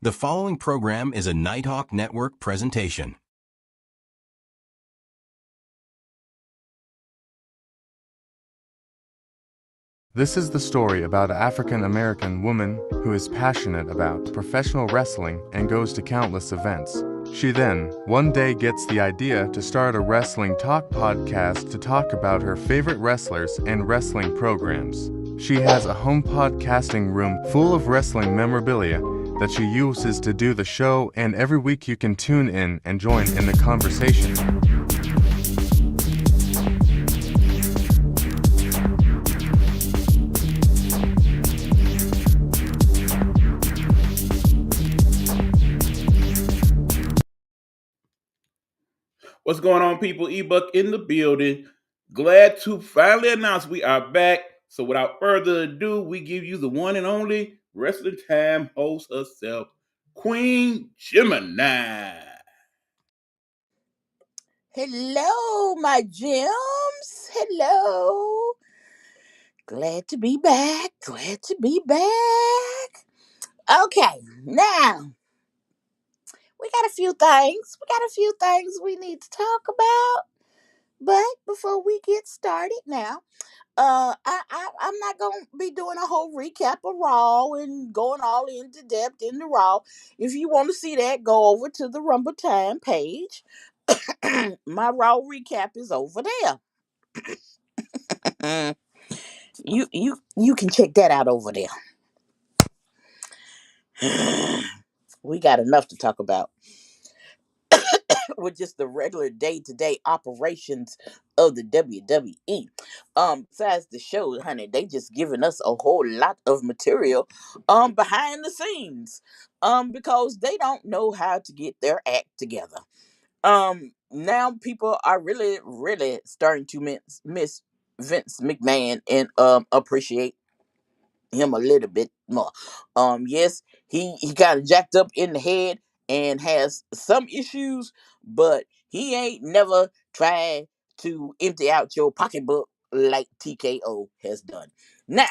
The following program is a Nighthawk Network presentation. This is the story about an African-American woman who is passionate about professional wrestling and goes to countless events. She then, one day, gets the idea to start a wrestling talk podcast to talk about her favorite wrestlers and wrestling programs. She has a home podcasting room full of wrestling memorabilia that she uses to do the show, and every week you can tune in and join in the conversation. What's going on, people? Ebook in the building. Glad to finally announce we are back. So without further ado, we give you the one and only Wrestling Time host herself, Queen Gemini. Hello, my gems. Hello. Glad to be back. Glad to be back. Okay, now we got a few things. We got a few things we need to talk about. But before we get started now, I'm not gonna be doing a whole recap of Raw and going all into depth into Raw. If you want to see that, go over to the Rumble Time page. My Raw recap is over there. You can check that out over there. We got enough to talk about with just the regular day-to-day operations of the WWE. Besides the show, honey, they just giving us a whole lot of material behind the scenes. Because they don't know how to get their act together. Now people are really, really starting to miss Vince McMahon and appreciate him a little bit more. Yes, he kind of jacked up in the head and has some issues, but he ain't never tried to empty out your pocketbook like TKO has done. Now,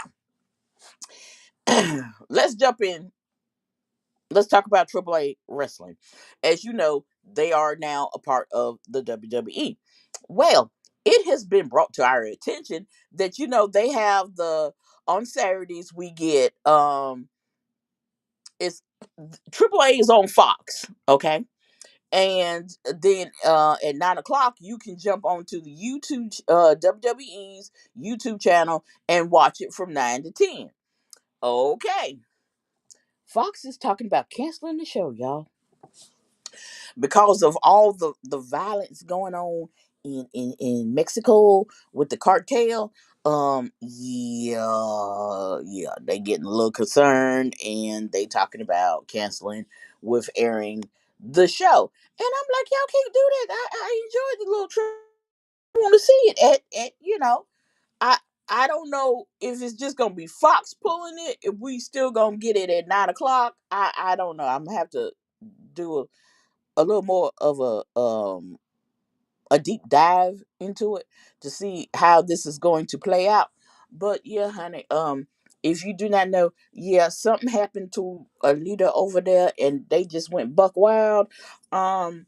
let's jump in. Let's talk about AAA wrestling. As you know, they are now a part of the WWE. Well, it has been brought to our attention that they have the on Saturdays we get it's AAA is on Fox, okay? And then at 9 o'clock, you can jump onto the YouTube, WWE's YouTube channel and watch it from 9 to 10. Okay, Fox is talking about canceling the show, y'all, because of all the violence going on in Mexico with the cartel. Yeah, they getting a little concerned and they talking about canceling with airing the show. And I'm like, y'all can't do that. I enjoyed the little trip. I want to see it at. I I don't know if it's just gonna be Fox pulling it. If we still gonna get it at 9 o'clock, I don't know. I'm gonna have to do a little more of a deep dive into it to see how this is going to play out. But yeah, honey, if you do not know, yeah, something happened to a leader over there and they just went buck wild. Um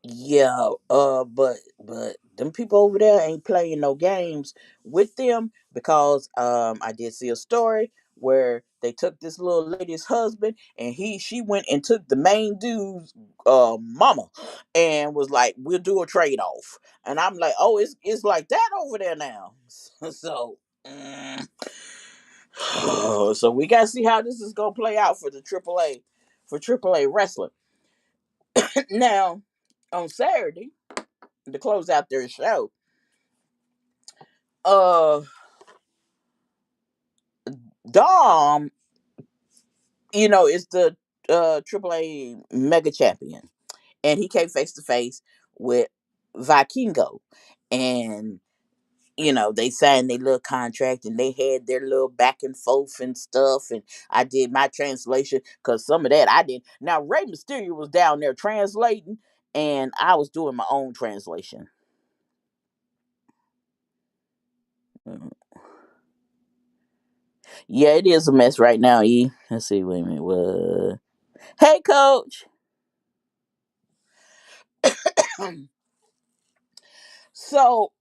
yeah, but them people over there ain't playing no games with them because I did see a story where they took this little lady's husband and she went and took the main dude's mama and was like, we'll do a trade off. And I'm like, oh, it's like that over there now. So so we gotta see how this is gonna play out for the AAA wrestling. Now on Saturday to close out their show. Uh, Dom, is the AAA Mega Champion, and he came face to face with Vikingo, and they signed their little contract, and they had their little back and forth and stuff, and I did my translation because some of that I did. Now Rey Mysterio was down there translating, and I was doing my own translation. Mm. Yeah, it is a mess right now. Let's see. Wait a minute. What? Hey, Coach. So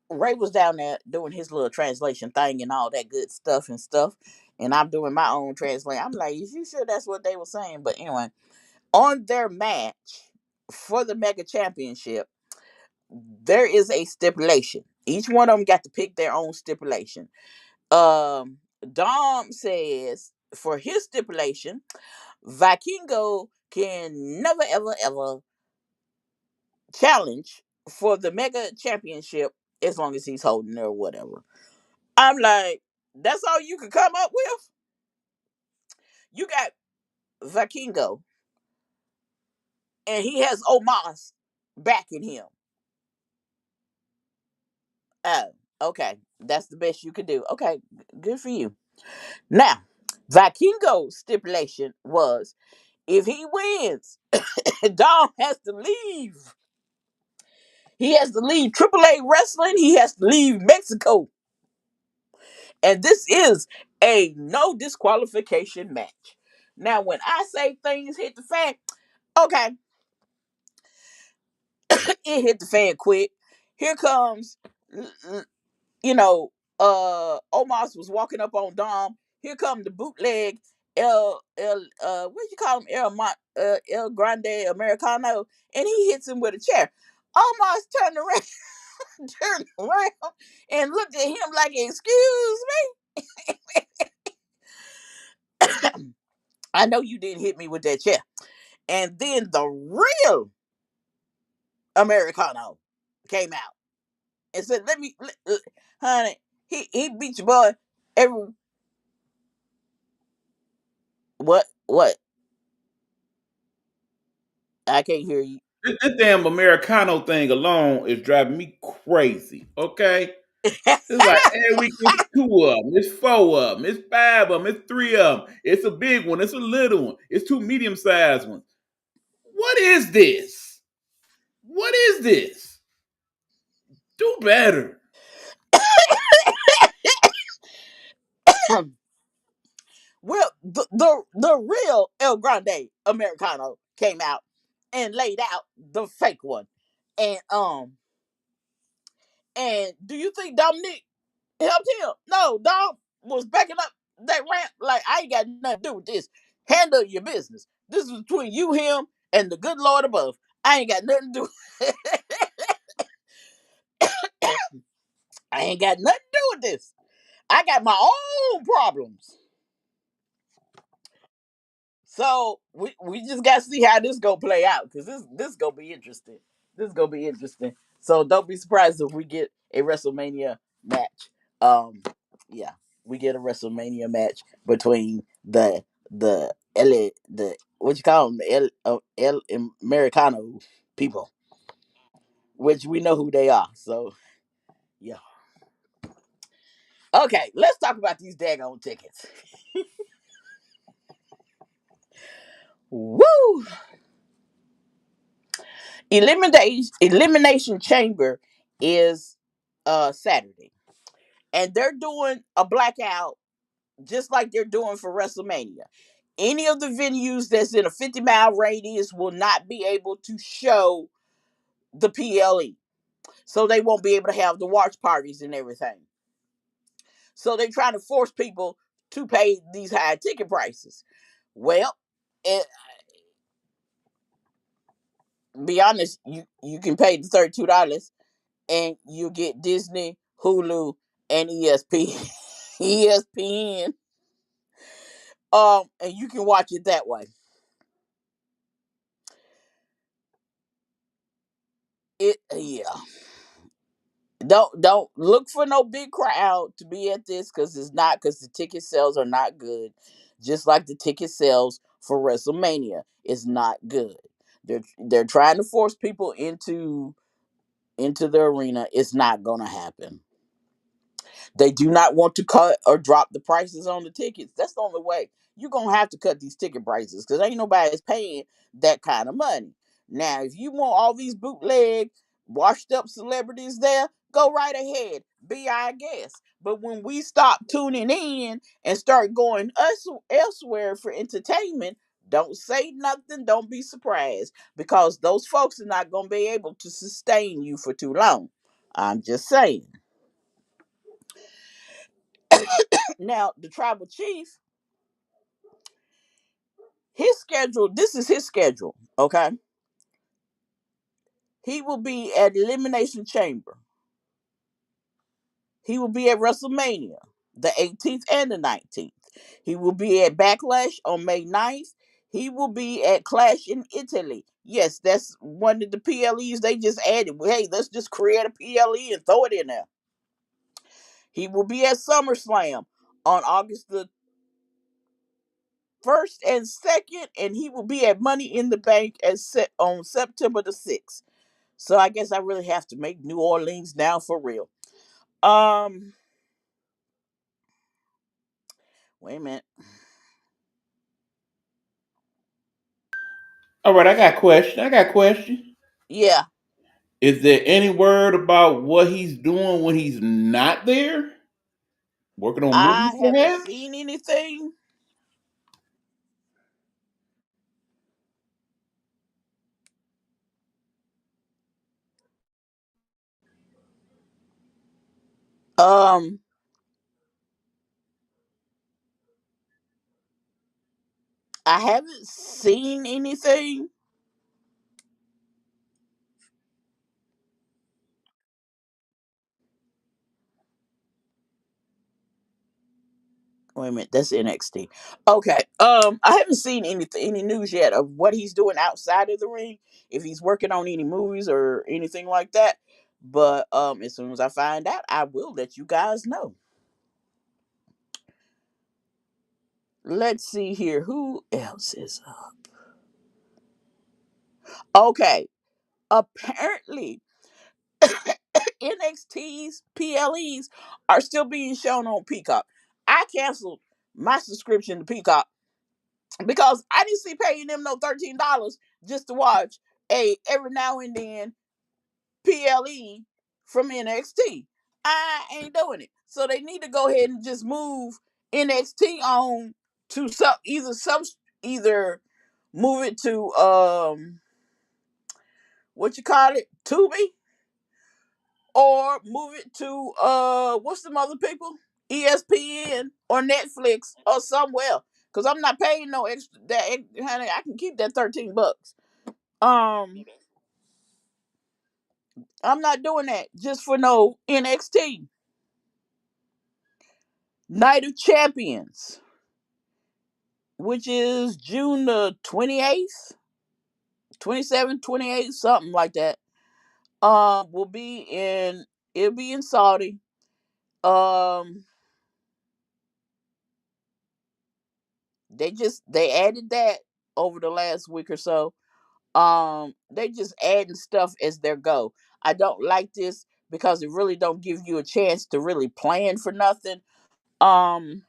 Ray was down there doing his little translation thing and all that good stuff and stuff. And I'm doing my own translation. I'm like, is you sure that's what they were saying? But anyway, on their match for the Mega Championship, there is a stipulation. Each one of them got to pick their own stipulation. Um, Dom says for his stipulation, Vikingo can never, ever, ever challenge for the Mega Championship as long as he's holding it or whatever. I'm like, that's all you could come up with? You got Vikingo, and he has Omos backing him. Oh, okay. That's the best you could do. Okay, good for you. Now, Vikingo's stipulation was if he wins, Dom has to leave. He has to leave AAA wrestling. He has to leave Mexico. And this is a no disqualification match. Now, when I say things hit the fan, okay, it hit the fan quick. Here comes, you know, Omos was walking up on Dom. Here come the bootleg what you call him, El Grande Americano, and he hits him with a chair. Omos turned around, turned around, and looked at him like, "Excuse me, I know you didn't hit me with that chair." And then the real Americano came out and said, honey, he beat your boy every what? I can't hear you. This damn Americano thing alone is driving me crazy. Okay, it's like every week it's two of them, it's four of them, it's five of them, it's three of them. It's a big one, it's a little one, it's two medium sized ones. What is this? What is this? Do better. Well, the real El Grande Americano came out and laid out the fake one. And do you think Dominic helped him? No, Dom was backing up that rant like, I ain't got nothing to do with this. Handle your business. This is between you, him, and the good Lord above. I ain't got nothing to do. I ain't got nothing to do with this. I got my own problems. So we just got to see how this go play out, because this gonna be interesting. This gonna be interesting. So don't be surprised if we get a WrestleMania match. Yeah, we get a WrestleMania match between the what you call them, the El Americano people, which we know who they are. So yeah. Okay, let's talk about these daggone tickets. Woo! Elimination Chamber is Saturday, and they're doing a blackout just like they're doing for WrestleMania. Any of the venues that's in a 50-mile radius will not be able to show the PLE, so they won't be able to have the watch parties and everything. So they're trying to force people to pay these high ticket prices. Well, be honest, you can pay the $32 and you get Disney, Hulu, and ESPN. And you can watch it that way. Yeah. Don't look for no big crowd to be at this, because the ticket sales are not good. Just like the ticket sales for WrestleMania is not good. They're trying to force people into the arena. It's not gonna happen. They do not want to cut or drop the prices on the tickets. That's the only way. You're going to have to cut these ticket prices, because ain't nobody's paying that kind of money. Now, if you want all these bootleg, washed up celebrities there, go right ahead. Be our guest. But when we stop tuning in and start going elsewhere for entertainment, Don't say nothing. Don't be surprised because those folks are not going to be able to sustain you for too long. I'm just saying. Now, the tribal chief, his schedule, this is his schedule, okay? He will be at Elimination Chamber. He will be at WrestleMania, the 18th and the 19th. He will be at Backlash on May 9th. He will be at Clash in Italy. Yes, that's one of the PLEs they just added. Hey, let's just create a PLE and throw it in there. He will be at SummerSlam on August the 1st and 2nd, and he will be at Money in the Bank on September the 6th. So I guess I really have to make New Orleans now for real. Wait a minute. All right, I got a question. Yeah, Is there any word about what he's doing when he's not there? Working on movies, I haven't perhaps? seen anything. Um, I haven't seen anything. Wait a minute, that's NXT. Okay. I haven't seen any news yet of what he's doing outside of the ring, if he's working on any movies or anything like that. But as soon as I find out, I will let you guys know. Let's see here. Who else is up? Okay. Apparently, NXT's PLEs are still being shown on Peacock. I canceled my subscription to Peacock because I didn't see paying them no $13 just to watch a every now and then PLE from NXT. I ain't doing it. So they need to go ahead and just move NXT on to either move it to what you call it, Tubi, or move it to what's some other people? ESPN or Netflix or somewhere. Cause I'm not paying no extra honey, I can keep that $13. Um I'm not doing that just for no NXT. Night of Champions, which is June the 28th, 27th, 28th, something like that. Will be in it'll be in Saudi. Um they added that over the last week or so. They just adding stuff as they go. I don't like this because it really don't give you a chance to really plan for nothing. um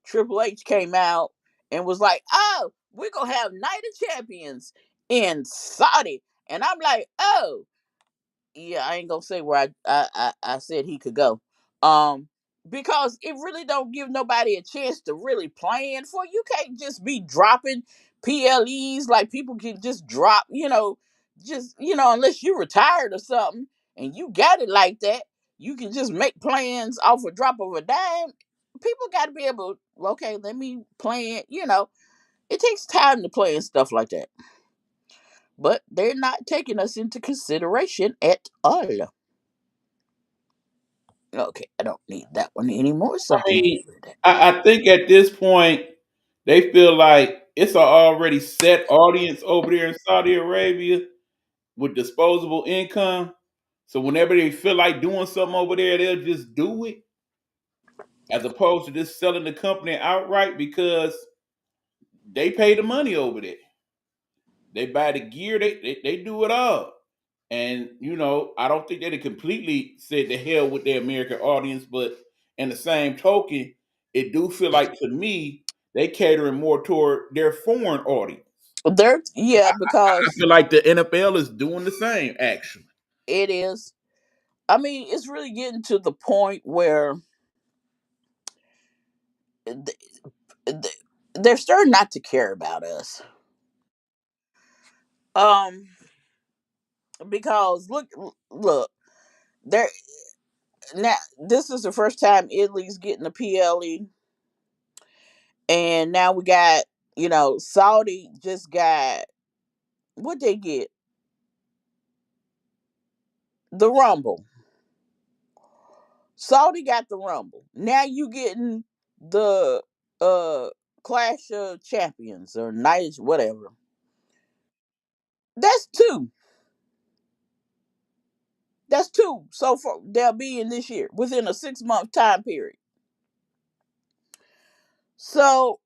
Triple H came out and was like, oh, we're gonna have Night of Champions in Saudi, and I'm like, oh yeah, I ain't gonna say where I said he could go. Um, because it really don't give nobody a chance to really plan for. You can't just be dropping PLEs like people can just drop, unless you retired or something and you got it like that, you can just make plans off a drop of a dime. People got to be able, okay, let me plan. It takes time to plan stuff like that, but they're not taking us into consideration at all. Okay, I don't need that one anymore, so I I can get mean, rid of that. I think at this point they feel like it's an already set audience over there in Saudi Arabia with disposable income. So whenever they feel like doing something over there, they'll just do it, as opposed to just selling the company outright because they pay the money over there. They buy the gear, they do it all. And I don't think they completely said to hell with their American audience, but in the same token, it do feel like to me they catering more toward their foreign audience. Yeah, I because feel like the NFL is doing the same, actually. it is. I mean, it's really getting to the point where th- th- they're starting not to care about us. Um, because look, there now. This is the first time Italy's getting a PLE, and now we got Saudi just got what they get the Rumble. Saudi got the Rumble. Now you getting the uh Clash of Champions or Night whatever. That's two. That's two. So far they'll be in this year within a 6-month time period. So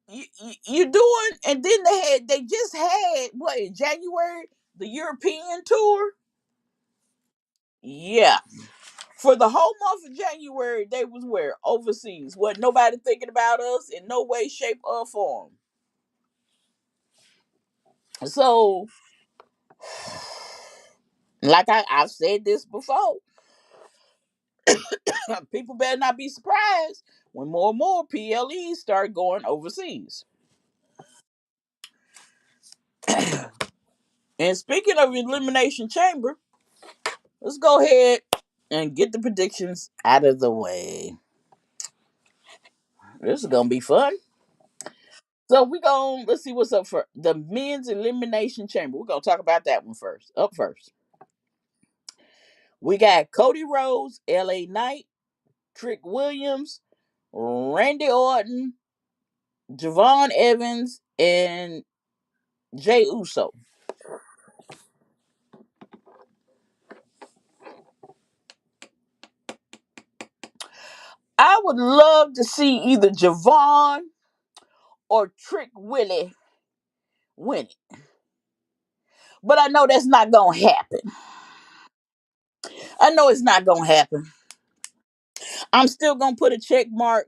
you doing, and then they just had what in January the European tour. Yeah, for the whole month of January they was where overseas. Wasn't nobody thinking about us in no way, shape, or form. So, like I've said this before, people better not be surprised when more and more PLEs start going overseas. And speaking of Elimination Chamber, let's go ahead and get the predictions out of the way. This is gonna be fun. So let's see what's up for the men's elimination chamber. We're gonna talk about that one first. Up first. We got Cody Rhodes, LA Knight, Trick Williams, Randy Orton, Javon Evans, and Jay Uso. I would love to see either Javon or Trick Willie win it. But I know that's not gonna happen. I know it's not gonna happen. I'm still gonna put a check mark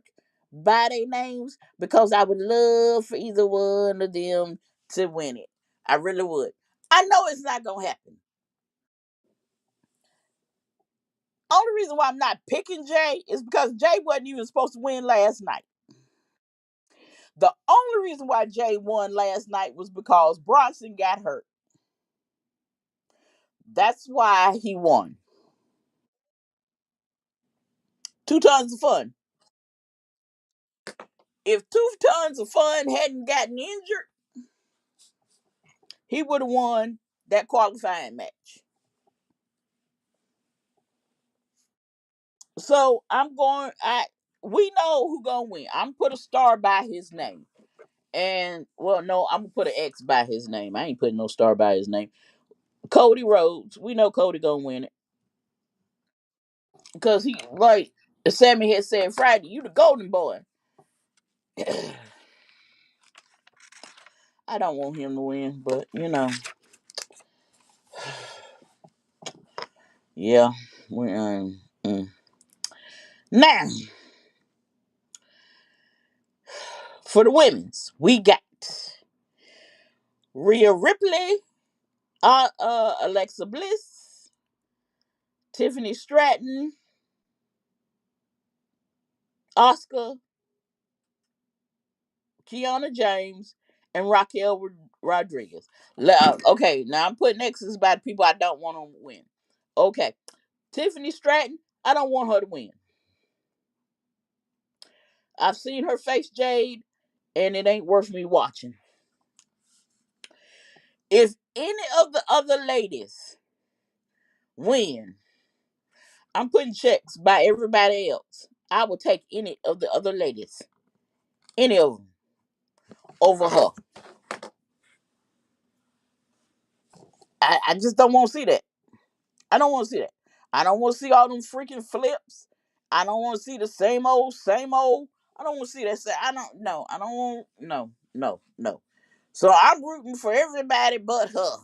by their names because I would love for either one of them to win it. I really would. I know it's not gonna happen. Only reason why I'm not picking Jay is because Jay wasn't even supposed to win last night. The only reason why Jay won last night was because Bronson got hurt. That's why he won. 2 tons of fun. If 2 tons of fun hadn't gotten injured, he would have won that qualifying match. So we know who gonna win. I'm put a star by his name. And well, no, I'm gonna put an X by his name. I ain't putting no star by his name. Cody Rhodes. We know Cody gonna win it. Because he like Sammy had said Friday, you the golden boy. I don't want him to win, but yeah. We Now for the women's, we got Rhea Ripley, Alexa Bliss, Tiffany Stratton, Oscar, Kiana James, and Raquel Rodriguez. Okay, now I'm putting X's by the people I don't want to win. Okay, Tiffany Stratton, I don't want her to win. I've seen her face Jade, and it ain't worth me watching. If any of the other ladies win, I'm putting checks by everybody else. I will take any of the other ladies, any of them, over her. I just don't want to see that. I don't want to see that. I don't want to see all them freaking flips. I don't want to see the same old, same old. I don't want to see that. I don't know. I don't want no. So I'm rooting for everybody but her.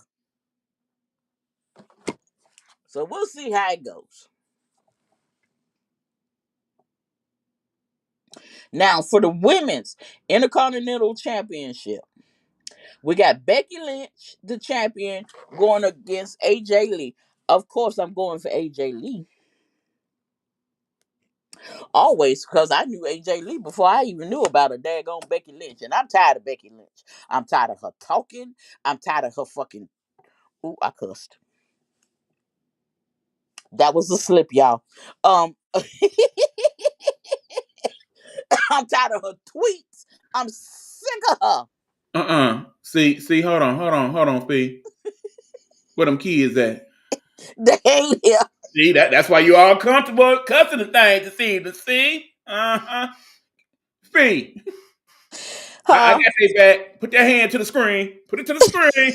So we'll see how it goes. Now for the women's Intercontinental Championship, we got Becky Lynch, the champion, going against AJ Lee. Of course, I'm going for AJ Lee. Always, because I knew AJ Lee before I even knew about a daggone Becky Lynch, and I'm tired of Becky Lynch. I'm tired of her talking. I'm tired of her fucking. Ooh, I cussed. That was a slip, y'all. I'm tired of her tweets. I'm sick of her. See, hold on, Fee. Where them kids at? They ain't here. See, that's why you all comfortable cussing the thing to see. Fee. I Huh? got they back. Put that hand to the screen. Put it to the screen.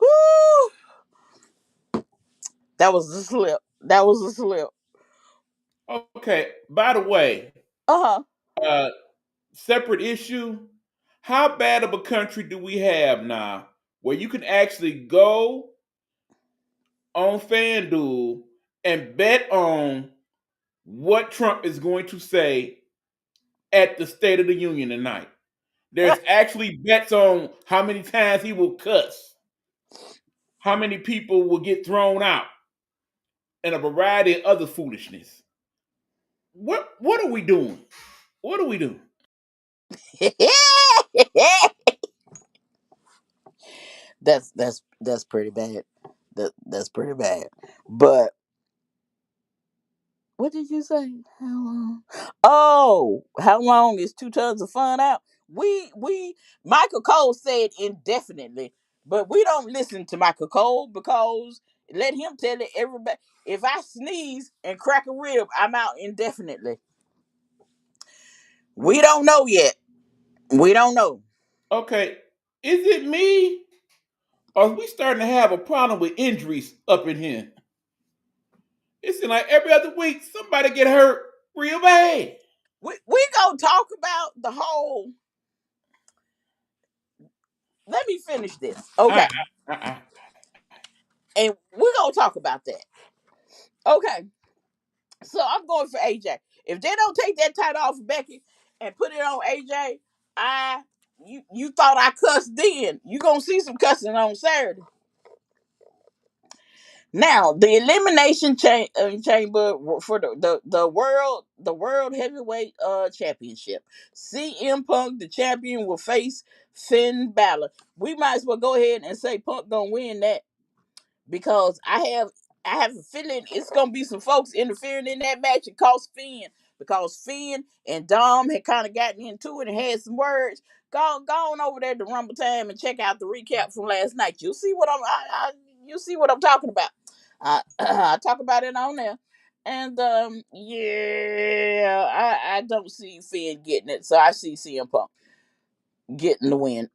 Whoo! That was a slip. That was a slip. Okay. By the way, Uh uh, separate issue. How bad of a country do we have now where you can actually go on FanDuel and bet on what Trump is going to say at the State of the Union tonight? huh. There's actually bets on how many times he will cuss, how many people will get thrown out, and a variety of other foolishness. What are we doing? What are we doing? That's pretty bad. That's pretty bad. But what did you say? How long? Oh, how long is 2 tons of fun out? We Michael Cole said indefinitely, but we don't listen to Michael Cole because let him tell it everybody. If I sneeze and crack a rib, I'm out indefinitely. We don't know yet. We don't know. Okay, is it me? Or are we starting to have a problem with injuries up in here? It seems like every other week somebody get hurt real bad. We gonna talk about the whole. Let me finish this, okay? Uh, uh, uh, And we're gonna talk about that, okay? So I'm going for AJ. If they don't take that title off of Becky and put it on AJ, I you thought I cussed then. You gonna see some cussing on Saturday. Now the elimination chamber for the world heavyweight championship. CM Punk, the champion, will face Finn Balor. We might as well go ahead and say Punk gonna win that because I have a feeling it's gonna be some folks interfering in that match and cost Finn because Finn and Dom had kind of gotten into it and had some words. Go on over there to Rumble Time and check out the recap from last night. You'll see what you'll see what I'm talking about. I talk about it on there. And yeah, I don't see Finn getting it, so I see CM Punk getting the win.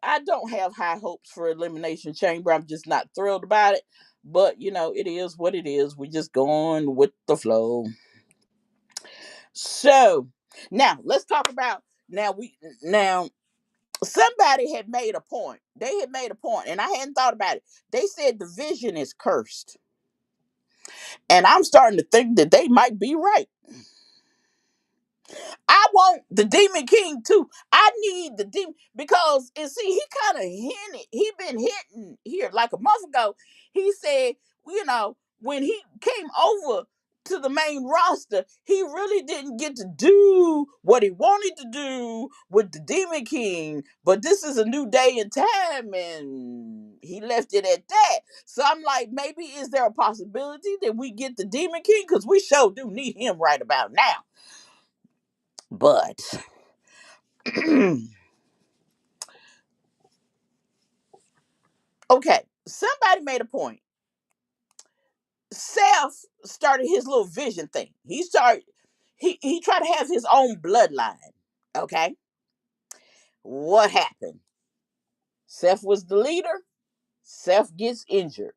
I don't have high hopes for Elimination Chamber. I'm just not thrilled about it. But it is what it is. We're just going with the flow. So now let's talk about now somebody had made a point. They had made a point, and I hadn't thought about it. They said the vision is cursed. And I'm starting to think that they might be right. I want the Demon King too. I need the demon because and see he kind of hinted. He been hitting here like a month ago. He said, when he came over to the main roster, he really didn't get to do what he wanted to do with the Demon King. But this is a new day and time, and he left it at that. So I'm like, maybe is there a possibility that we get the Demon King? Because we sure do need him right about now. But okay, somebody made a point. Seth started his little vision thing. He tried to have his own bloodline. Okay, what happened? Seth was the leader. Seth gets injured.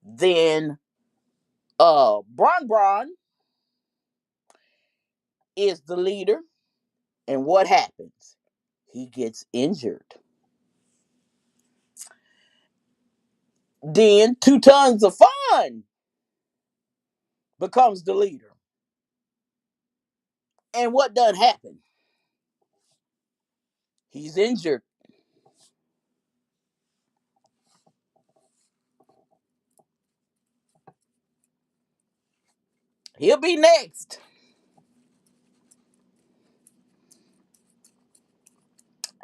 Then Bron is the leader, and what happens? He gets injured. Then 2 tons of fun becomes the leader. And what done happened? He's injured. He'll be next.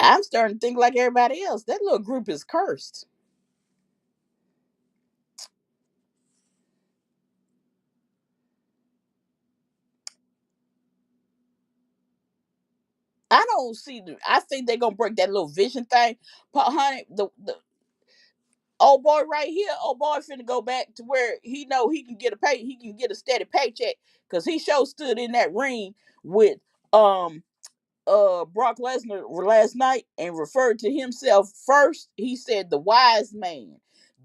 I'm starting to think like everybody else. That little group is cursed. I don't see. I think they're gonna break that little vision thing. But honey, the old boy right here, old boy finna go back to where he know he can get a pay. He can get a steady paycheck because he sure stood in that ring with um Brock Lesnar last night and referred to himself first. He said the wise man.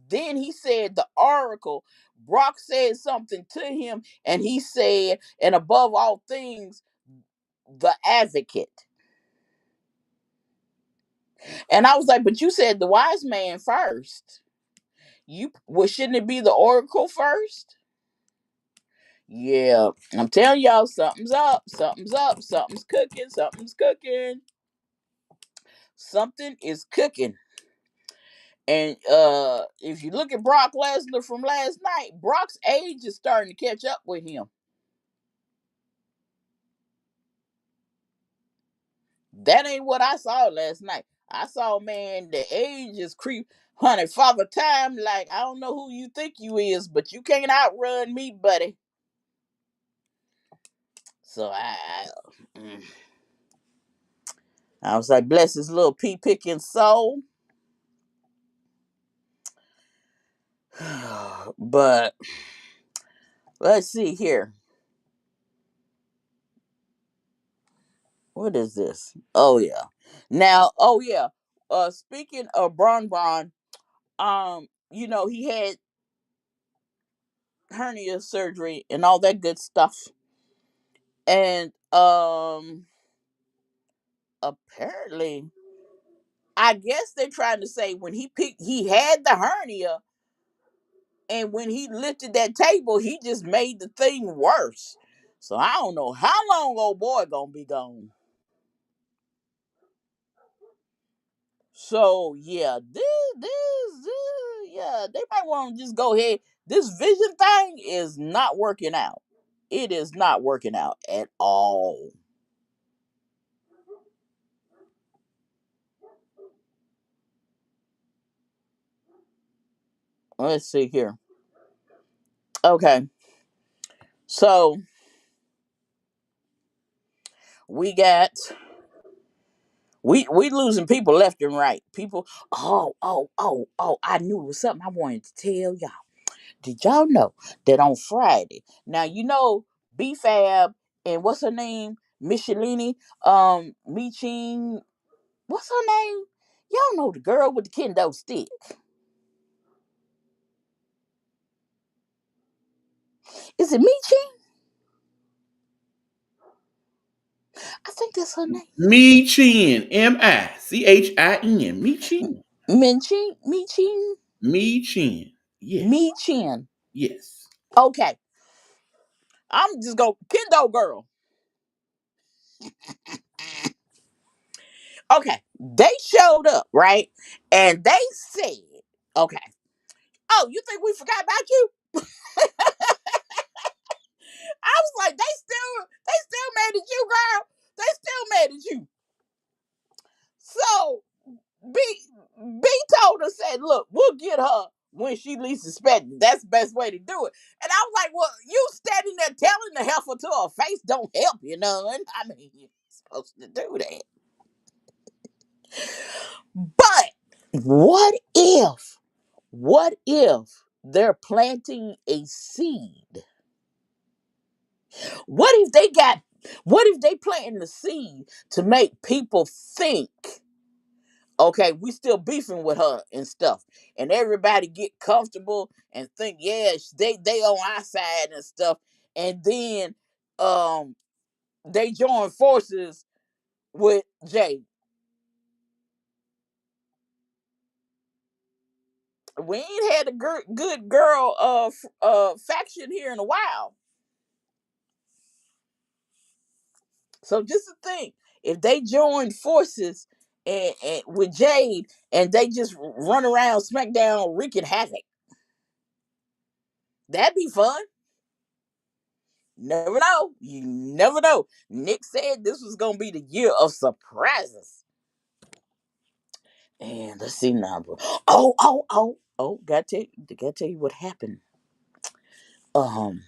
Then he said the oracle. Brock said something to him, and he said, and above all things, the advocate. And I was like, but you said the wise man first. Shouldn't it be the oracle first? Yeah, I'm telling y'all, something's up. Something's up. Something's cooking. Something's cooking. Something is cooking. And if you look at Brock Lesnar from last night, Brock's age is starting to catch up with him. That ain't what I saw last night. I saw, man, the age is creep. Honey, Father Time, like, I don't know who you think you is, but you can't outrun me, buddy. So mm, I was like, bless his little pea picking soul. But let's see here. What is this? Oh yeah. Now, oh yeah. Speaking of Braun, he had hernia surgery and all that good stuff. And apparently, I guess they're trying to say when he had the hernia, and when he lifted that table, he just made the thing worse. So I don't know how long old boy gonna be gone. So yeah, yeah, they might want to just go ahead. This vision thing is not working out. It is not working out at all. Let's see here. Okay, so we got we losing people left and right. People, oh! I knew it was something I wanted to tell y'all. Did y'all know that on Friday? Now you know BFAB and what's her name, Michelini, Michin. What's her name? Y'all know the girl with the kendo stick. Is it Michin? I think that's her name. Me Chin, Michin, Me Chin, Michin, Me Chin. Yes, Michin. yes. Okay, I'm just go kendo girl. Okay, they showed up, right? And they said, okay, oh, you think we forgot about you? I was like, they still mad at you, girl. They still mad at you. So B B told her, said, look, we'll get her when she least expected. That's the best way to do it. And I was like, well, you standing there telling the heifer to her face don't help you none. I mean, you're supposed to do that. But what if they're planting a seed? What if they planting the seed to make people think, okay, we still beefing with her and stuff, and everybody get comfortable and think, yeah, they on our side and stuff, and then um they join forces with Jay. We ain't had a good girl faction here in a while. So just to think, if they joined forces and with Jade and they just run around SmackDown wreaking havoc, that'd be fun. Never know. You never know. Nick said this was gonna be the year of surprises. And let's see now. Gotta tell you what happened. Um,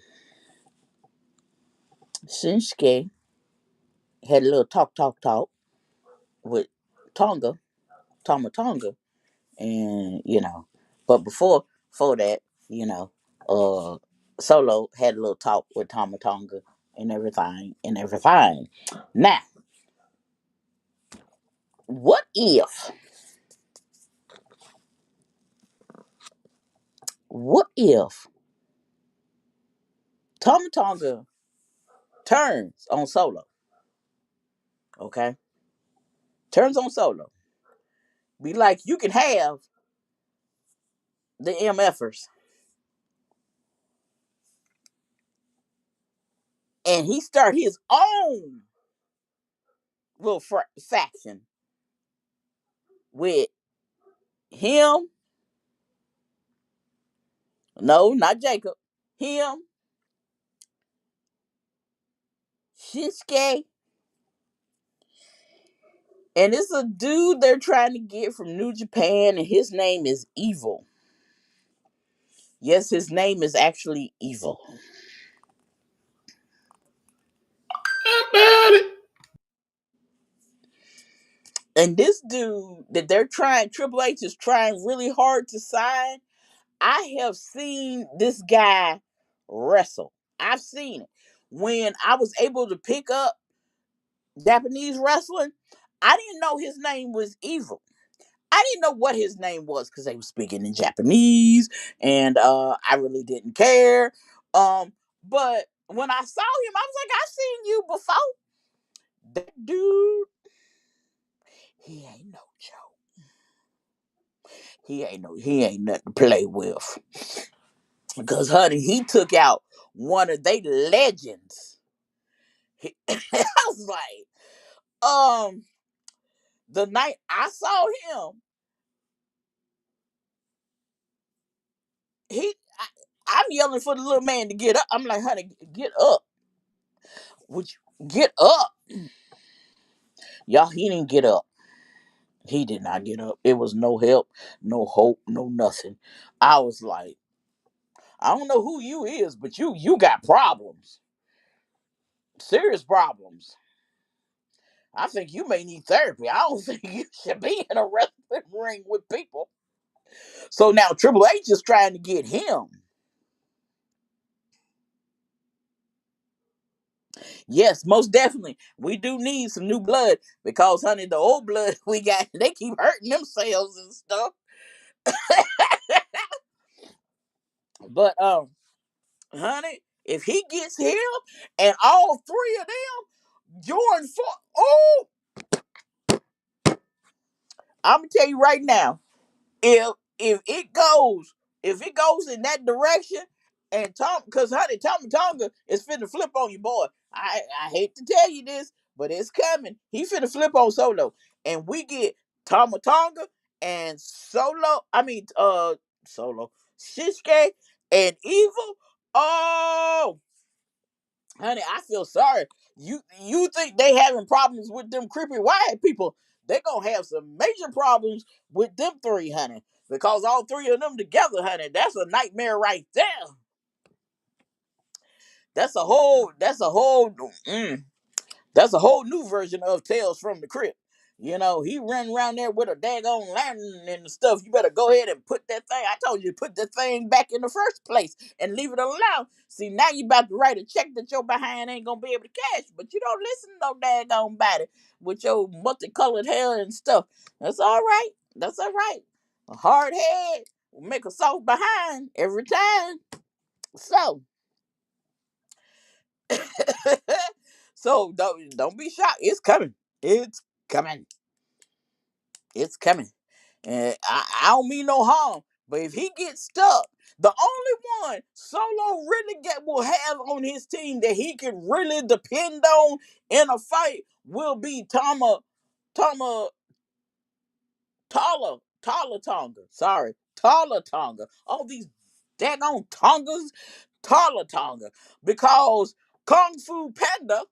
Shinsuke had a little talk with Tonga, Tama Tonga, and but before that, you know, uh, Solo had a little talk with Tama Tonga and everything. Now, what if, what if Tama Tonga turns on Solo? Okay, turns on Solo. Be like, you can have the MFers, and he start his own little faction with him. No, not Jacob. Him, Shinsuke, and it's a dude they're trying to get from New Japan, and his name is Evil. Yes, his name is actually Evil. How about it? And this dude that they're trying, Triple H is trying really hard to sign. I have seen this guy wrestle. I've seen it. When I was able to pick up Japanese wrestling, I didn't know his name was Evil. I didn't know what his name was because they were speaking in Japanese, and I really didn't care. But when I saw him, I was like, I've seen you before. That dude, he ain't no joke. He ain't nothing to play with. Because honey, he took out one of they legends. I was like, the night I saw him, I'm yelling for the little man to get up. I'm like, honey, get up. Would you get up? Y'all, he didn't get up. He did not get up. It was no help, no hope, no nothing. I was like, I don't know who you is, but you got problems. Serious problems. I think you may need therapy. I don't think you should be in a wrestling ring with people. So now Triple H is trying to get him. Yes, most definitely. We do need some new blood because, honey, the old blood we got, they keep hurting themselves and stuff. But honey, if he gets him and all three of them join for, oh, I'm gonna tell you right now, if if it goes in that direction, and Tom, because honey, Tommy Tonga is finna flip on you, boy. I hate to tell you this, but it's coming. He finna flip on Solo, and we get Tommy Tonga and Solo. I mean, Solo, Shisuke, and Evil. Oh, honey, I feel sorry. You think they having problems with them creepy white people? They gonna have some major problems with them three, honey. Because all three of them together, honey, that's a nightmare right there. Mm, that's a whole new version of Tales from the Crypt. You know, he run around there with a daggone lantern and stuff. You better go ahead and put that thing. I told you to put that thing back in the first place and leave it alone. See, now you about to write a check that your behind ain't gonna be able to cash, but you don't listen to no daggone body with your multicolored hair and stuff. That's all right. That's all right. A hard head will make a soft behind every time. So, so don't be shocked. It's coming. It's coming. It's coming. And I don't mean no harm, But if he gets stuck, the only one Solo really will have on his team that he can really depend on in a fight will be Tama Tala Tonga. Sorry, Tala Tonga. All these daggone Tongas, Tala Tonga. Because Kung Fu Panda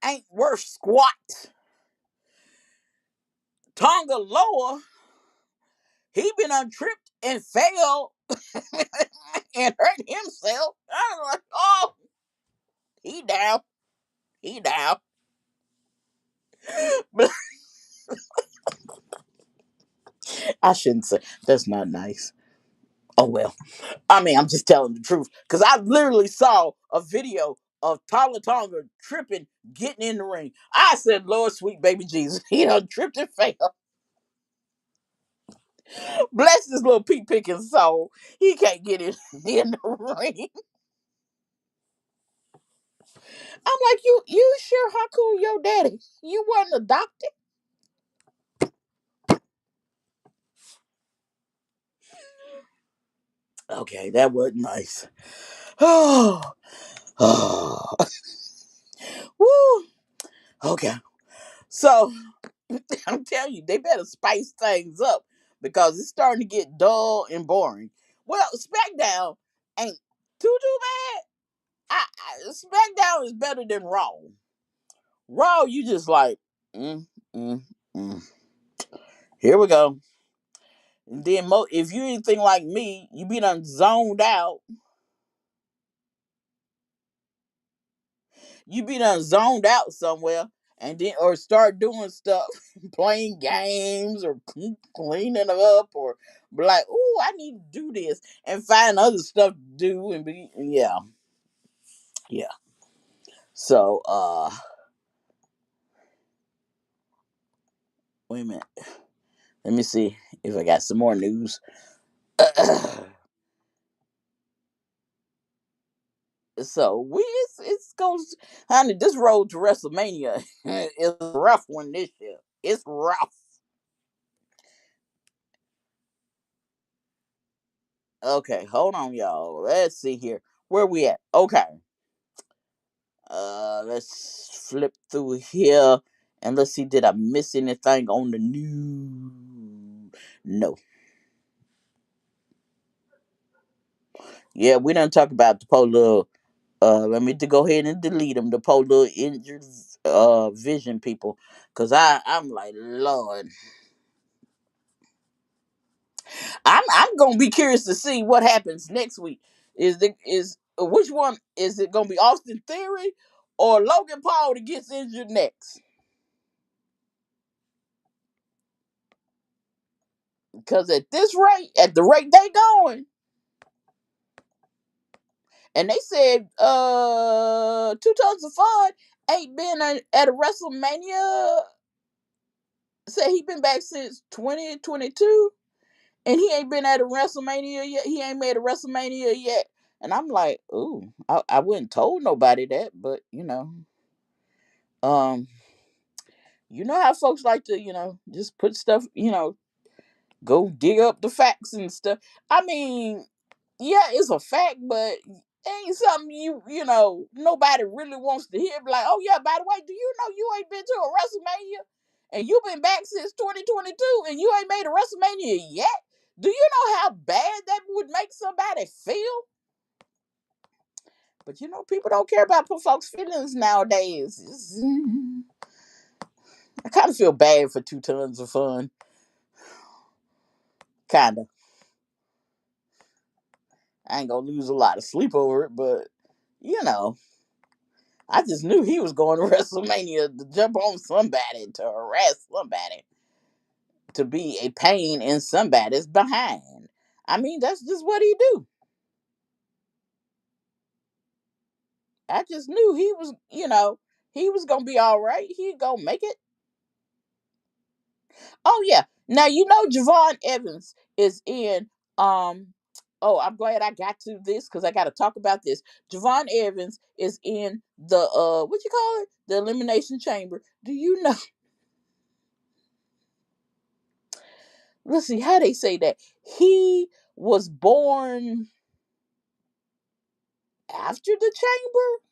ain't worth squat. Tonga Loa, he been untripped and fell and hurt himself. I was like, oh, he down. He down. But I shouldn't say that's not nice. Oh well. I mean, I'm just telling the truth. Because I literally saw a video of Tala Tonga tripping, getting in the ring. I said, Lord, sweet baby Jesus. He done tripped and fell. Bless this little pea picking soul. He can't get in the ring. I'm like, you sure Haku your daddy? You wasn't a doctor? Okay, that wasn't nice. Oh, oh. Woo. Okay. So I'm telling you, they better spice things up because it's starting to get dull and boring. Well, SmackDown ain't too bad. SmackDown is better than Raw. Raw, you just like, mm, mm, mm. Here we go. And then if you anything like me, you be done zoned out. You be done zoned out somewhere, and then or start doing stuff, playing games or cleaning up, or be like, "Ooh, I need to do this," and find other stuff to do, and be yeah. So wait a minute. Let me see if I got some more news. So it's goes, honey. This road to WrestleMania is a rough one this year. It's rough. Okay, hold on, y'all. Let's see here. Where we at? Okay. Let's flip through here and let's see. Did I miss anything on the news? No. Yeah, we don't talk about the polar. Let me to go ahead and delete them. The polar injured vision people, cause I'm like, Lord, I'm gonna be curious to see what happens next week. Is which one is it gonna be? Austin Theory or Logan Paul that gets injured next? Because at this rate, at the rate they going, and they said 2 Tons of Fun ain't been at a WrestleMania. Said he been back since 2022, and he ain't been at a WrestleMania yet. He ain't made a WrestleMania yet. And I'm like, ooh, I wouldn't told nobody that, but um, you know how folks like to, just put stuff, go dig up the facts and stuff. I mean, yeah, it's a fact, but ain't something nobody really wants to hear. Be like, oh yeah, by the way, do you know you ain't been to a WrestleMania and you've been back since 2022 and you ain't made a WrestleMania yet? Do you know how bad that would make somebody feel? But people don't care about folks' feelings nowadays. I kind of feel bad for 2 Tons of Fun. Kinda. I ain't gonna lose a lot of sleep over it, but I just knew he was going to WrestleMania to jump on somebody, to harass somebody, to be a pain in somebody's behind. I mean, that's just what he do. I just knew he was gonna be all right. He gonna make it. Oh yeah. Now Javon Evans is in. Um. Oh, I'm glad I got to this because I got to talk about this. Javon Evans is in the what you call it, the Elimination Chamber. Do you know let's see how they say that. He was born after the chamber.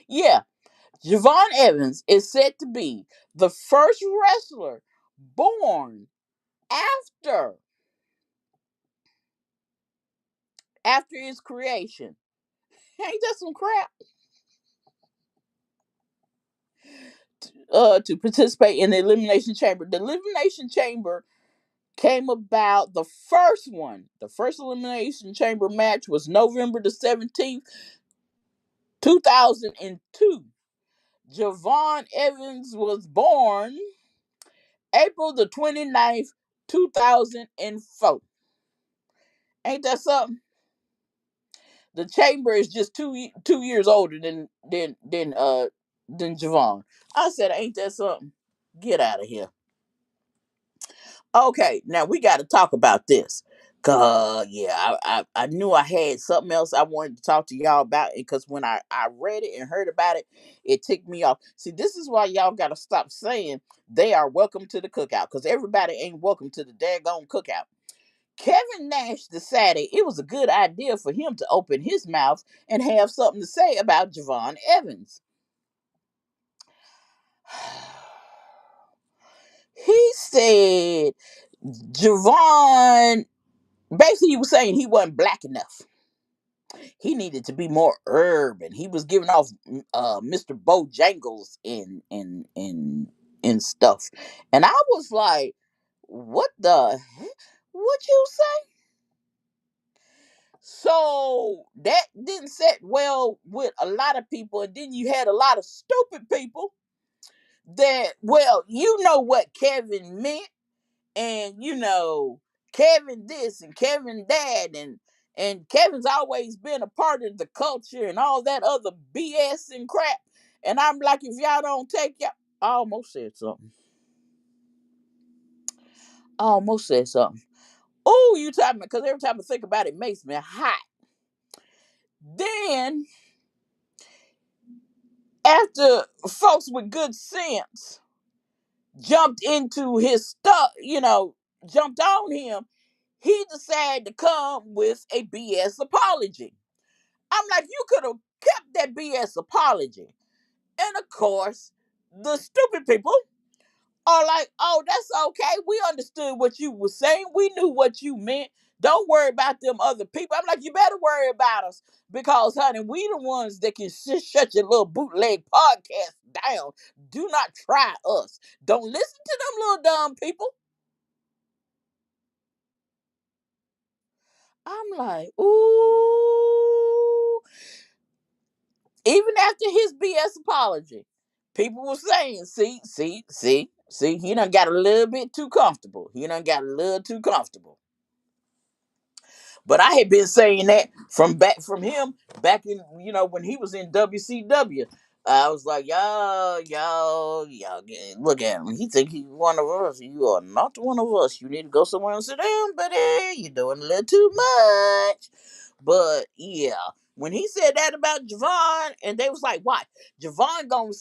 Yeah, Javon Evans is said to be the first wrestler born after after its creation. Ain't that some crap? To participate in the Elimination Chamber. The Elimination Chamber came about, the first one, the first Elimination Chamber match was November the 17th, 2002. Javon Evans was born April the 29th, 2004. Ain't that something? The chamber is just 2 years older than Javon. I said, ain't that something? Get out of here. Okay, now we got to talk about this. Yeah, I knew I had something else I wanted to talk to y'all about, because when I read it and heard about it, it ticked me off. See, this is why y'all got to stop saying they are welcome to the cookout, because everybody ain't welcome to the daggone cookout. Kevin Nash decided it was a good idea for him to open his mouth and have something to say about Javon Evans. He said Javon, basically he was saying he wasn't black enough. He needed to be more urban. He was giving off Mr. Bojangles and stuff. And I was like, what the heck? What you say? So that didn't set well with a lot of people. And then you had a lot of stupid people that, well, you know what Kevin meant, and Kevin this and Kevin that, and Kevin's always been a part of the culture and all that other BS and crap. And I'm like, if y'all don't take y'all, I almost said something. I almost said something. Oh, you talking about, because every time I think about it, it makes me hot. Then after folks with good sense jumped into his stuff, jumped on him, he decided to come with a BS apology. I'm like, you could have kept that BS apology. And of course, the stupid people are like, oh, that's okay. We understood what you were saying. We knew what you meant. Don't worry about them other people. I'm like, you better worry about us, because, honey, we the ones that can shut your little bootleg podcast down. Do not try us. Don't listen to them little dumb people. I'm like, ooh. Even after his BS apology, people were saying, see, he done got a little bit too comfortable. He done got a little too comfortable. But I had been saying that from him back in, when he was in WCW. I was like, y'all, look at him. He think he's one of us. You are not one of us. You need to go somewhere and sit down, buddy. You're doing a little too much. But yeah, when he said that about Javon, and they was like, "What? Javon gonna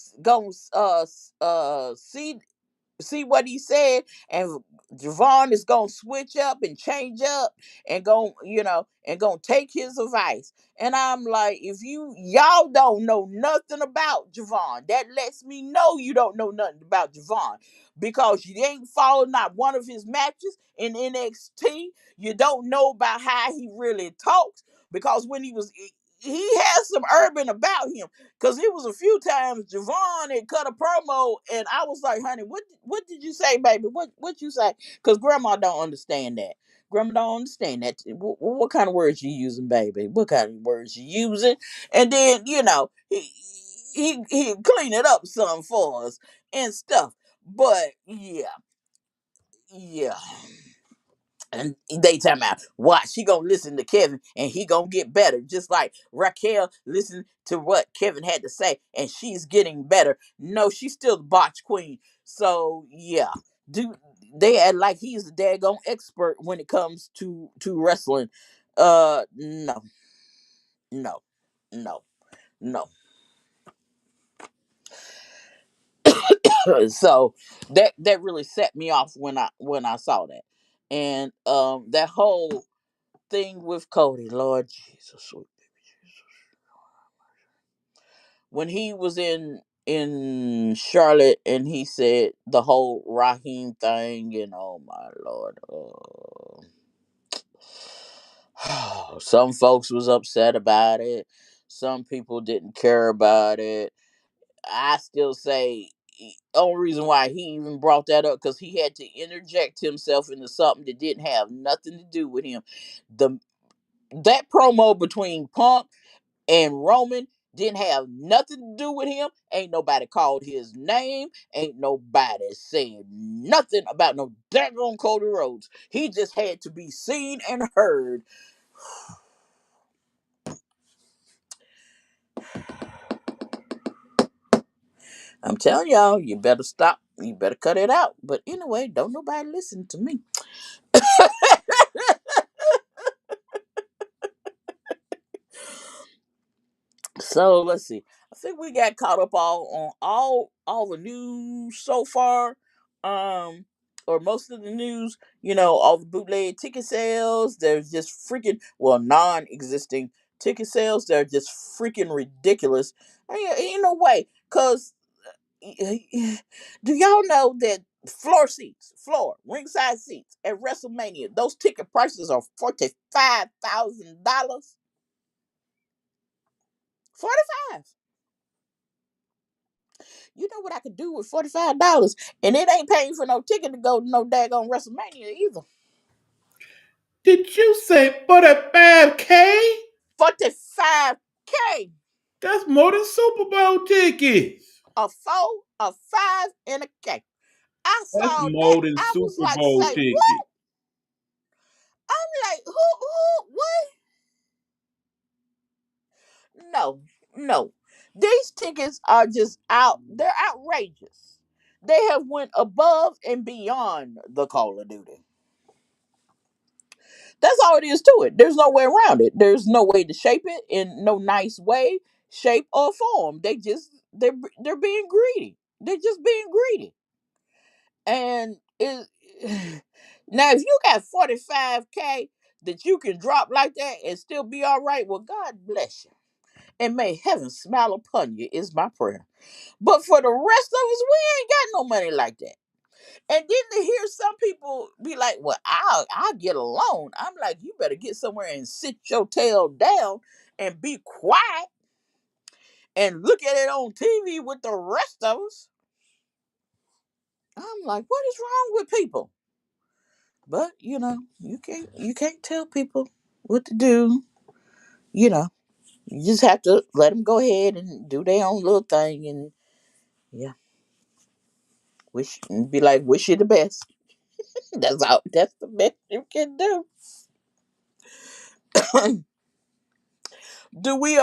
see what he said, and Javon is gonna switch up and change up and gonna take his advice." And I'm like, if y'all don't know nothing about Javon, that lets me know you don't know nothing about Javon, because you ain't followed not one of his matches in NXT. You don't know about how he really talks, because when he has some urban about him. Because it was a few times Javon had cut a promo, and I was like, honey, what did you say, baby? What you say? Because grandma don't understand that. Grandma don't understand that. What kind of words you using, baby? What kind of words you using? And then, he clean it up some for us and stuff. But yeah. And they talking about, watch, he gonna listen to Kevin and he gonna get better. Just like Raquel listened to what Kevin had to say and she's getting better. No, she's still the botch queen. So yeah. Do they act like he's a daggone expert when it comes to wrestling? No, no, no, no. So that really set me off when I saw that. And that whole thing with Cody, Lord Jesus, sweet baby Jesus, when he was in Charlotte and he said the whole Raheem thing, and oh my Lord, some folks was upset about it. Some people didn't care about it. I still say only reason why he even brought that up because he had to interject himself into something that didn't have nothing to do with him. The That promo between Punk and Roman didn't have nothing to do with him. Ain't nobody called his name. Ain't nobody said nothing about no daggone Cody Rhodes. He just had to be seen and heard. I'm telling y'all, you better stop. You better cut it out. But anyway, don't nobody listen to me. So let's see. I think we got caught up all the news so far. Or most of the news, all the bootleg ticket sales, they're just freaking non existing ticket sales, they're just freaking ridiculous. Ain't no way. Cause do y'all know that ringside seats at WrestleMania, those ticket prices are $45,000? 45. You know what I could do with $45? And it ain't paying for no ticket to go to no daggone WrestleMania either. Did you say 45K? 45K. That's more than Super Bowl tickets. A 4, a 5, and a K. I That's saw that. more than I was Super like, Bowl say tickets. what? I'm like, what? No, no. These tickets are just they're outrageous. They have went above and beyond the Call of Duty. That's all it is to it. There's no way around it. There's no way to shape it in no nice way, shape, or form. They're being greedy. They're just being greedy. And it now if you got 45K that you can drop like that and still be all right, well, God bless you. And may heaven smile upon you is my prayer. But for the rest of us, we ain't got no money like that. And then to hear some people be like, "Well, I'll get a loan." I'm like, "You better get somewhere and sit your tail down and be quiet and look at it on TV with the rest of us." I'm like, "What is wrong with people?" But you can't tell people what to do. You know, you just have to let them go ahead and do their own little thing, and yeah, wish you the best. That's all. That's the best you can do. Do we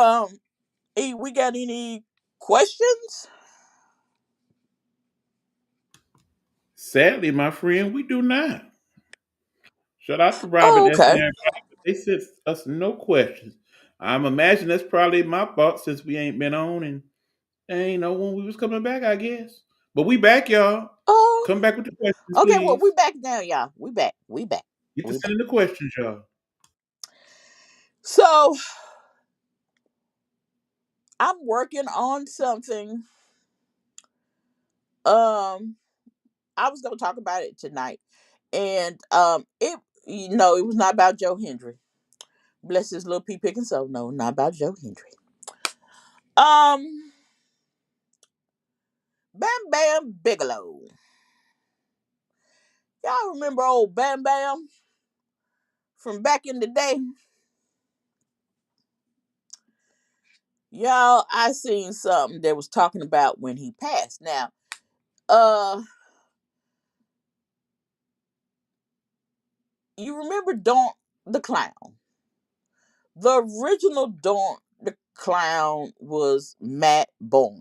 Hey, we got any questions? Sadly, my friend, we do not. Shout out to Robin Oh, S. and okay. everybody, but they sent us no questions. I'm imagining that's probably my fault since we ain't been on and they ain't know when we was coming back, I guess. But we back, y'all. Oh, Come back with the questions, okay. Well, we please. back now, y'all. We back. We back. Get to We back. sending the questions, y'all. So I'm working on something. Um, I was gonna talk about it tonight, and it was not about Joe Hendry. Bless his little pea picking soul. No, not about Joe Hendry. Um, Bam Bam Bigelow. Y'all remember old Bam Bam from back in the day? Y'all, I seen something that was talking about when he passed. Now, uh, you remember Don't the Clown? The original Don't the Clown was Matt Bourne.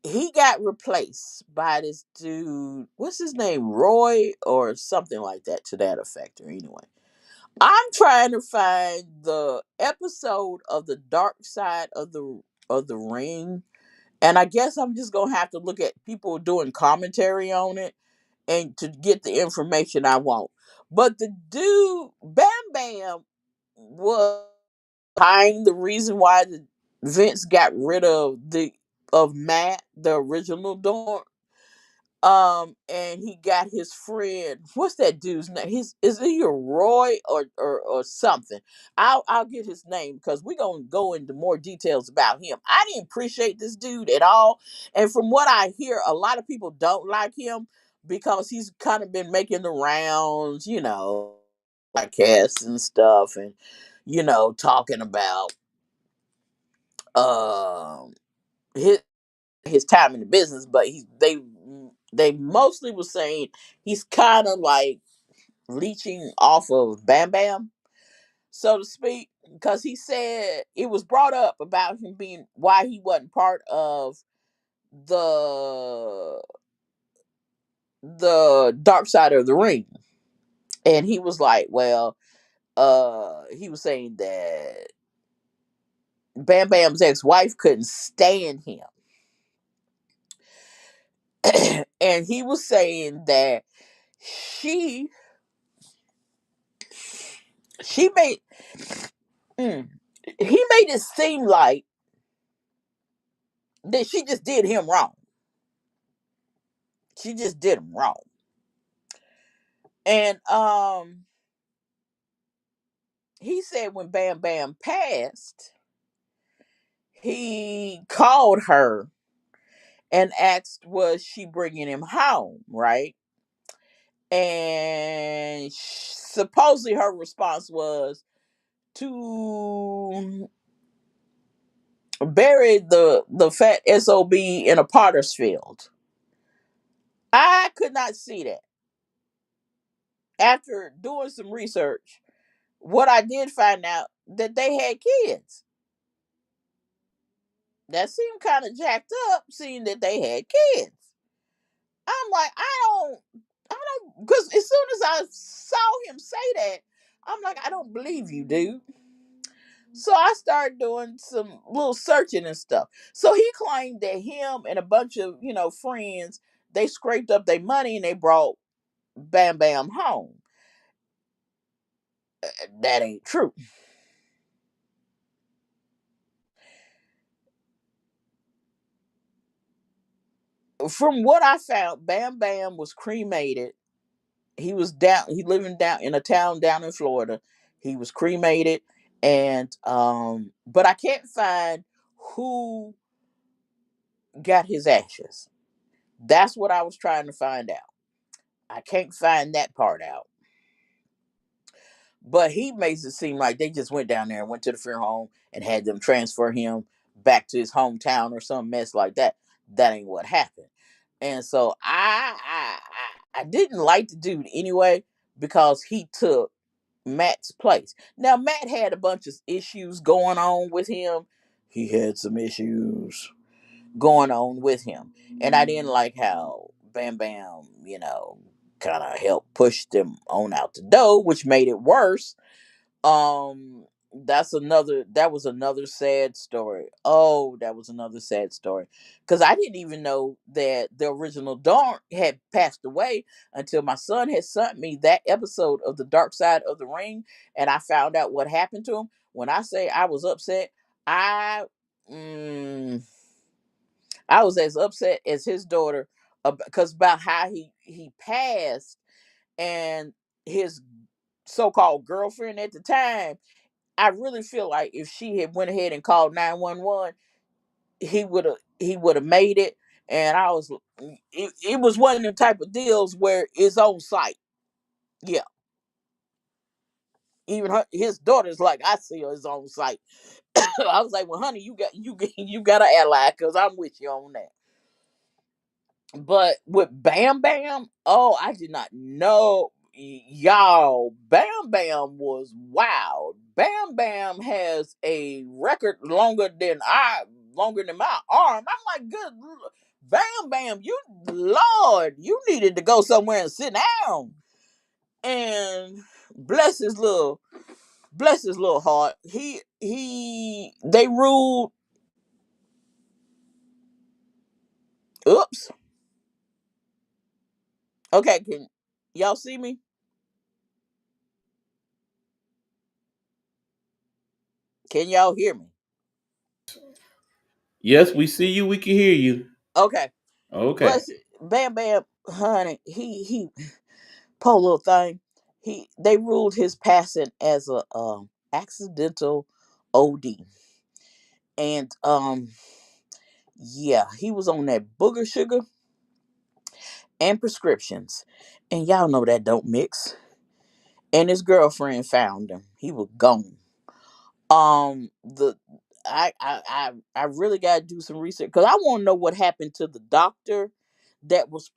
He got replaced by this dude. What's his name? Roy or something like that to that effect. Or anyway, I'm trying to find the episode of the Dark Side of the Ring, And I guess I'm just gonna have to look at people doing commentary on it and to get the information I want. But the dude, Bam Bam, was behind the reason why Vince got rid of Matt, the original Dorn. And he got his friend. What's that dude's name? Is he a Roy or something? I'll get his name because we're gonna go into more details about him. I didn't appreciate this dude at all, and from what I hear, a lot of people don't like him because he's kind of been making the rounds, podcasts and stuff, and talking about um his time in the business, but they mostly was saying he's kind of like leeching off of Bam Bam, so to speak, because he said it was brought up about him being why he wasn't part of the Dark Side of the Ring, and he was like, well, he was saying that Bam Bam's ex-wife couldn't stand him, and he was saying that she she made mm, he made it seem like that she just did him wrong. She just did him wrong. And he said when Bam Bam passed, he called her and asked was she bringing him home, right? And supposedly her response was to bury the fat SOB in a potter's field. I could not see that. After doing some research, what I did find out that they had kids. That seemed kind of jacked up, seeing that they had kids. I'm like, because as soon as I saw him say that, I'm like, I don't believe you, dude. So I started doing some little searching and stuff. So he claimed that him and a bunch of, friends, they scraped up their money and they brought Bam Bam home. That ain't true. From what I found, Bam Bam was cremated. He living down in a town down in Florida. He was cremated, and but I can't find who got his ashes. That's what I was trying to find out. I can't find that part out. But he makes it seem like they just went down there and went to the funeral home and had them transfer him back to his hometown or some mess like that. That ain't what happened. And so I didn't like the dude anyway because he took Matt's place. Now Matt had a bunch of issues going on with him. He had some issues going on with him. And I didn't like how Bam Bam, kind of helped push them on out the door, which made it worse. um that was another sad story. Oh, that was another sad story, because I didn't even know that the original Dawn had passed away until my son had sent me that episode of the Dark Side of the Ring, and I found out what happened to him. When I say I was upset, I mm, I was as upset as his daughter, because about how he passed, and his so-called girlfriend at the time. I really feel like if she had went ahead and called 911, he would have made it. And it was one of the type of deals where it's on site. Yeah, even his daughter's like, I see her is on site. I was like, well, honey, you got an ally because I'm with you on that. But with Bam Bam, oh, I did not know. Y'all, Bam Bam was wild. Bam Bam has a record longer than my arm. I'm like, good Bam Bam, Lord, you needed to go somewhere and sit down. And bless his little heart. They ruled Oops. Okay, can y'all see me? Can y'all hear me? Yes, we see you. We can hear you. Okay. Okay. Bless it. Bam Bam, honey, he poor little thing. They ruled his passing as a accidental OD. And yeah, he was on that booger sugar and prescriptions. And y'all know that don't mix. And his girlfriend found him. He was gone. The I really got to do some research because I want to know what happened to the doctor that was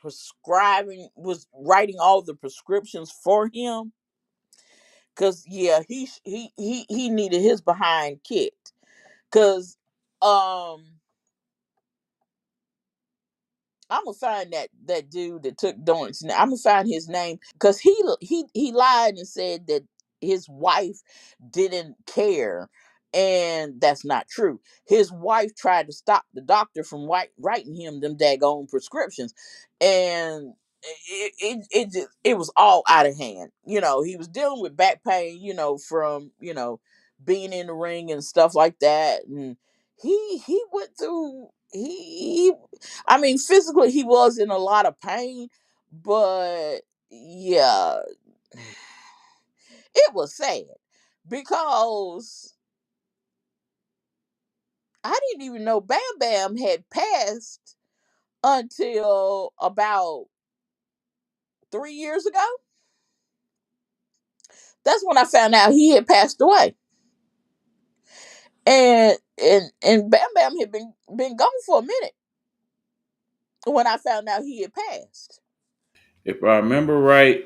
was writing all the prescriptions for him. Cause yeah, he needed his behind kicked. Cause um I'm gonna find that dude that took Dorrance. I'm gonna find his name because he lied and said that his wife didn't care, and that's not true. His wife tried to stop the doctor from writing him them daggone prescriptions, and it was all out of hand. You know, he was dealing with back pain. You know, from being in the ring and stuff like that, and he went through he I mean, physically he was in a lot of pain, but yeah, it was sad because I didn't even know Bam Bam had passed until about 3 years ago. That's when I found out he had passed away, and Bam Bam had been gone for a minute when I found out he had passed. If I remember right,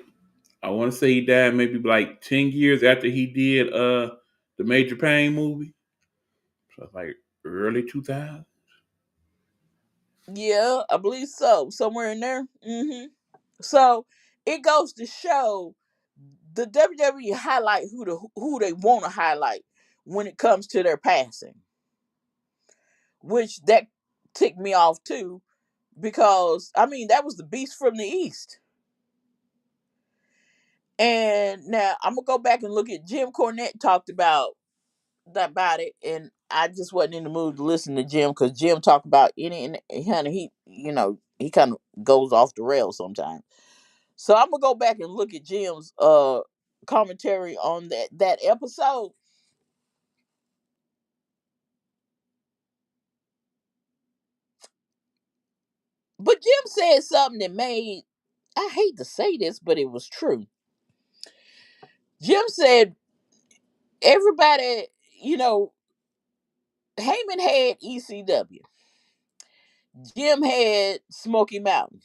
I want to say he died maybe like 10 years after he did the Major Pain movie. So it's like early 2000. Yeah, I believe so, somewhere in there. So it goes to show the WWE highlight who they want to highlight when it comes to their passing, which that ticked me off too because I mean that was the Beast from the East. And now I'm gonna go back and look at Jim Cornette talked about it, and I just wasn't in the mood to listen to Jim because Jim talked about any and honey, he kind of goes off the rails sometimes. So I'm gonna go back and look at Jim's commentary on that episode. But Jim said something that made, I hate to say this, but it was true. Jim said everybody, you know, Heyman had ECW. Jim had Smoky Mountain.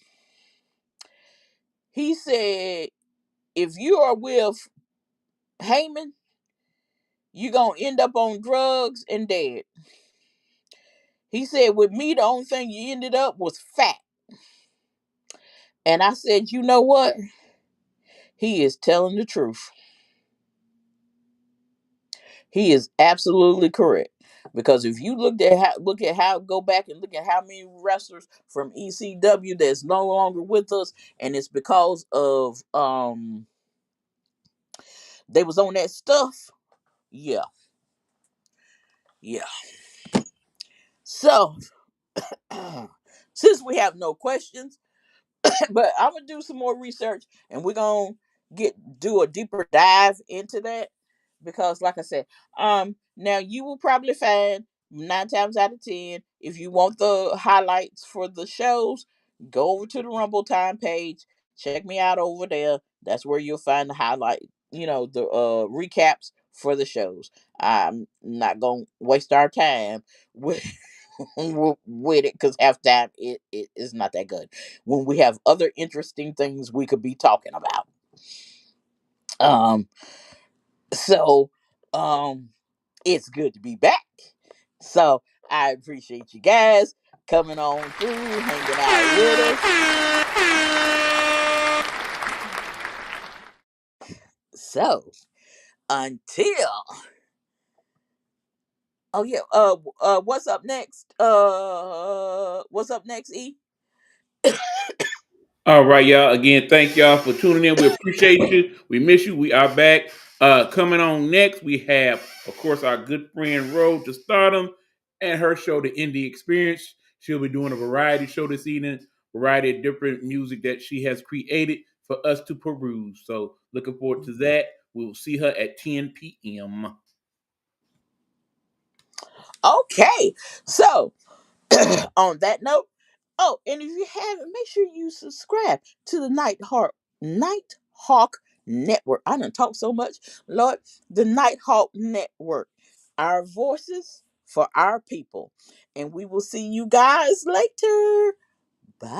He said if you are with Heyman, you're gonna end up on drugs and dead. He said with me, the only thing you ended up was fat. And I said, you know what? He is telling the truth. He is absolutely correct. Because if you look at how go back and look at how many wrestlers from ECW that's no longer with us, and it's because of they was on that stuff. Yeah, yeah. So since we have no questions, but I'm gonna do some more research and we're gonna do a deeper dive into that because like I said, now you will probably find 9 times out of 10 if you want the highlights for the shows, go over to the Rumble Time page, check me out over there. That's where you'll find the highlight, the recaps for the shows. I'm not gonna waste our time with with it because half time it is not that good when we have other interesting things we could be talking about. Um, so um, it's good to be back. So I appreciate you guys coming on through, hanging out with us. So until oh yeah, what's up next? What's up next, E? All right, y'all. Again, thank y'all for tuning in. We appreciate you. We miss you. We are back. Coming on next, we have, of course, our good friend Road to Stardom and her show, The Indie Experience. She'll be doing a variety show this evening, variety of different music that she has created for us to peruse. So, looking forward to that. We'll see her at 10 p.m. Okay, so on that note, oh, and if you haven't, make sure you subscribe to the Nighthawk Network. I done talk so much, Lord. The Nighthawk Network, our voices for our people, and we will see you guys later. Bye.